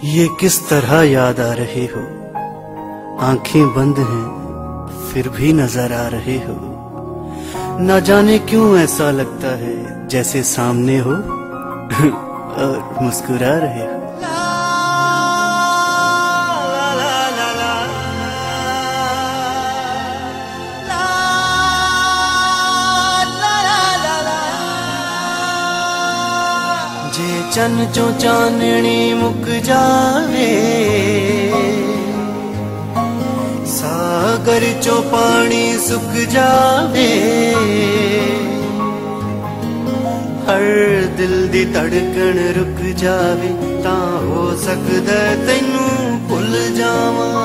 ये किस तरह याद आ रहे हो, आंखें बंद हैं फिर भी नजर आ रहे हो। ना जाने क्यों ऐसा लगता है जैसे सामने हो और मुस्कुरा रहे हो। जे चन चो चाननी मुक जावे, सागर चो पानी सुक जावे, हर दिल दी धड़कन रुक जावे, ता हो सकदा तैनू भुल जावां।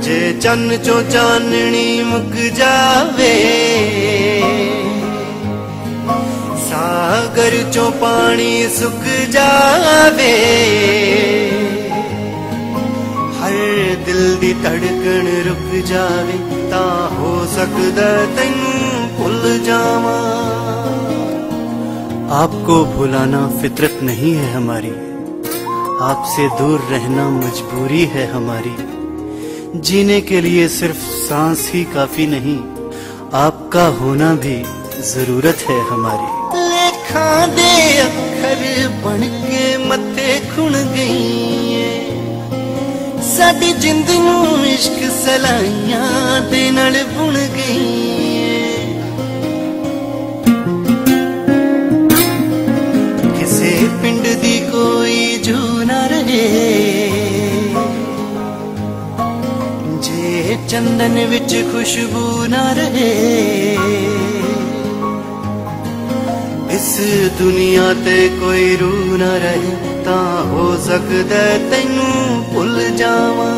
जे चन चो चाननी मुक जावे, सागर चो पानी सुक जावे, हर दिल दी धड़कन रुक जावे, ता हो सकदा तैनू भुल जावां। आपको भुलाना फितरत नहीं है हमारी, आपसे दूर रहना मजबूरी है हमारी। जीने के लिए सिर्फ सांस ही काफी नहीं, आपका होना भी जरूरत है हमारी। लेखा दे अखर बन के मत्थे खुण गई, साडी जिंद नूं इश्क सलाइयां दे नाल बुन गई। किसे पिंड दी कोई जू ना रहे, जे चंदन विच खुशबू ना रहे। इस दुनिया ते कोई रूह ना रहे, ता हो सकदा तैनू भुल जावां।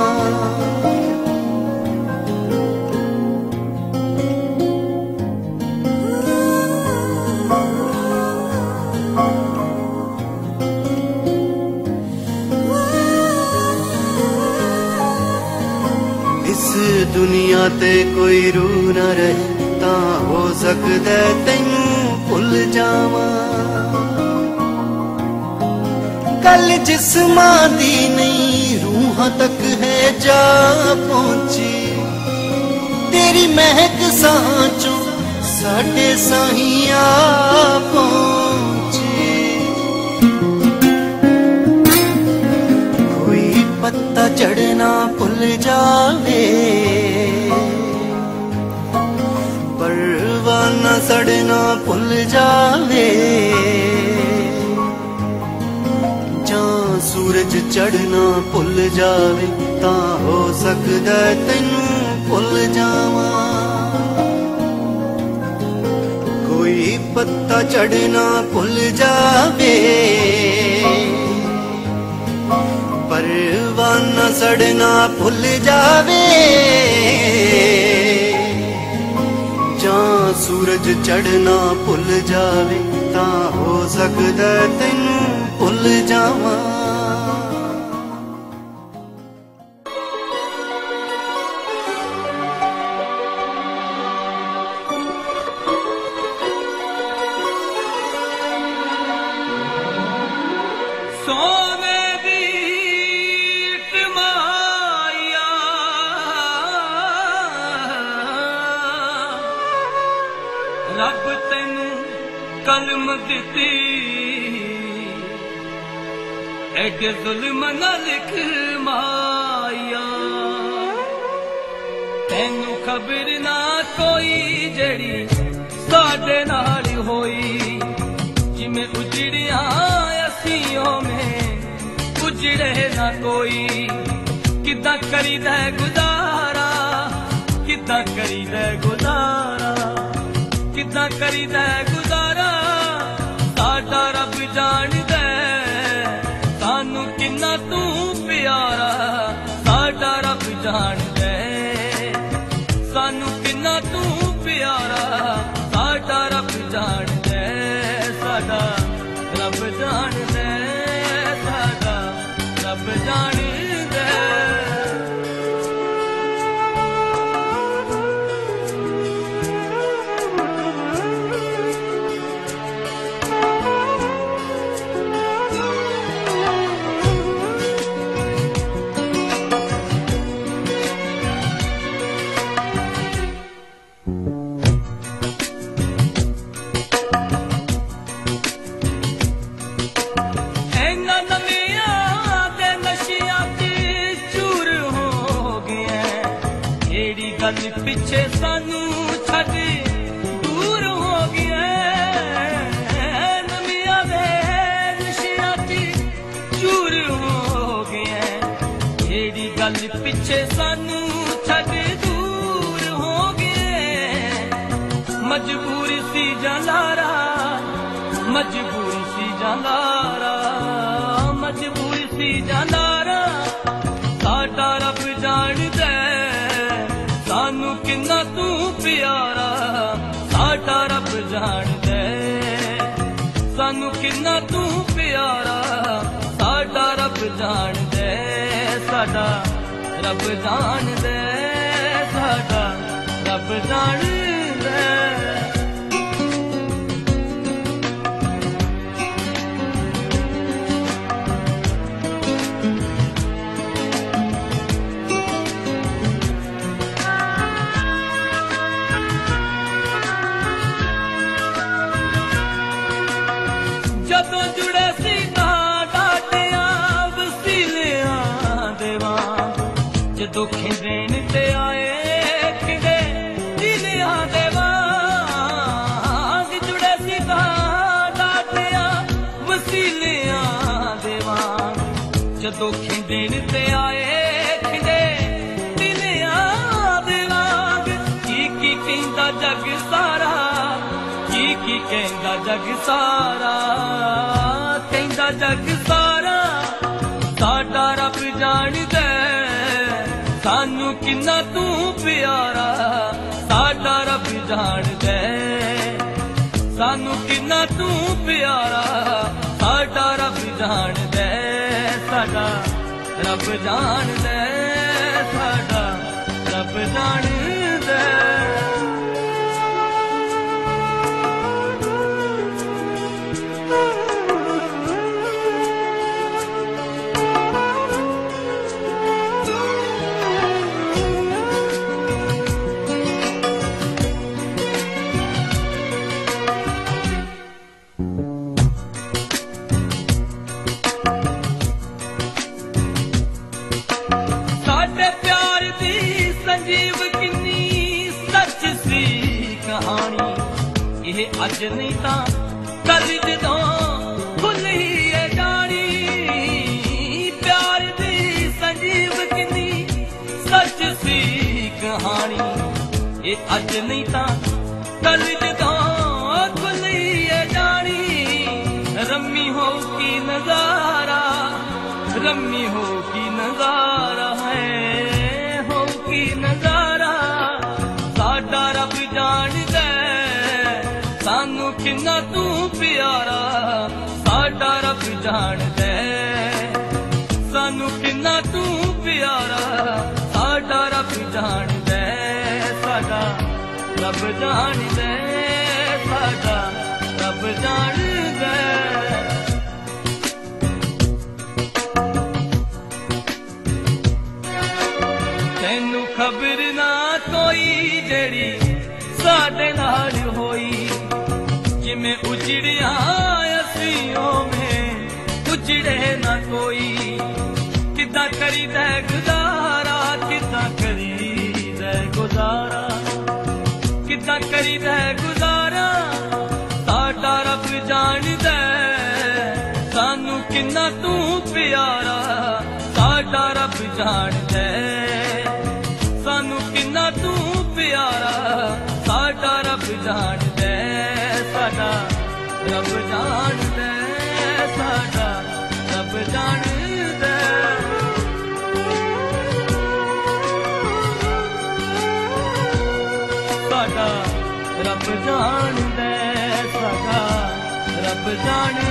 इस दुनिया ते कोई रूह ना रहे, ता हो सकदा तैनू भुल जावां। कल जिस्मां दी नहीं रूहां तक है जा पहुंची, तेरी महक सांचो साडे साहिया पहुंची। कोई पत्ता चढ़ना भुल जावे, परवाना सड़ना भुल जावे, जां सूरज चढ़ना भुल जावे, ता हो सकदा तैनू भुल जावां। कोई पत्ता चढ़ना भुल जावे, परवाना सड़ना भुल जावे, जां सूरज चढ़ना भुल जावे, ता हो सकदा तैनू भुल जावां। सोने दी माया रब तैनू कलम दिती, एडे जुल्म ना लिख माया। तैनू खबर ना कोई जड़ी साडे नाल होई, जिमें उजड़िया असीं में उजड़े ना कोई। किदां करीदा गुजारा, किदां करीदा गुजारा, किदां करीदा गुजारा, साडा रब जाणदा सानू किन्ना तू प्यारा। साडा रब जाणदा सानू किन्ना तू प्यारा, साडा रब जाणदा, साडा रब जाणदा, साडा रब जाणदा। चल पिछे सानू छड़ दूर हो गए मजबूरी सी जलारा मजबूरी सी जलारा मजबूरी सी जलारा साडा रब जाणदा सानू किन्ना तू प्यारा साडा रब जाणदा सानू किन्ना तू प्यारा साडा रब जाणदा साडा रब जाणदा साडा रब जाणदा जदों जुड़े सी डाटिया वसीलिया देवा जदों खिंदेन ते आए किडे दिलिया देवा जुड़े सी डाटिया वसीलिया देवा जदों खिंदेन ते आए किडे दिलिया देवा की कहंदा जग सारा की कहंदा जग सारा कहंदा जग सारा साडा रब जाणदा सानू किन्ना तू प्यारा साडा रब जाणदा सानू किन्ना तू प्यारा साडा रब जाणदा साडा रब जाणदा साडा रब जाणदा अज नहीं ता कल जदों खुल ही जानी प्यार दी संजीव किन्नी सच सी कहानी ये अज नहीं ता कल जदों खुल ही जानी रम्मी हो की नजारा रम्मी हो की नजारा है हो की नजारा साडा रब जाणदा सानू किन्ना तू प्यारा साडा रब जाणदा सानू किन्ना तू प्यारा साडा रब जाणदा साडा रब जाणदा साडा रब जाणदा तैनू खबर ना कोई जेड़ी साडे नाल होई जिमें उजड़िया असियों में उजड़े ना कोई किदा करी दे गुजारा किदा करी दे गुजारा किदा करी दे गुजारा साडा रब जाणदा सानू किन्ना तू प्यारा साडा रब जाणदा सानू किन्ना तू प्यारा साडा रब जाणदा साडा रब जाणदा साडा रब जाणदा साडा रब जाणदा साडा रब जाणदा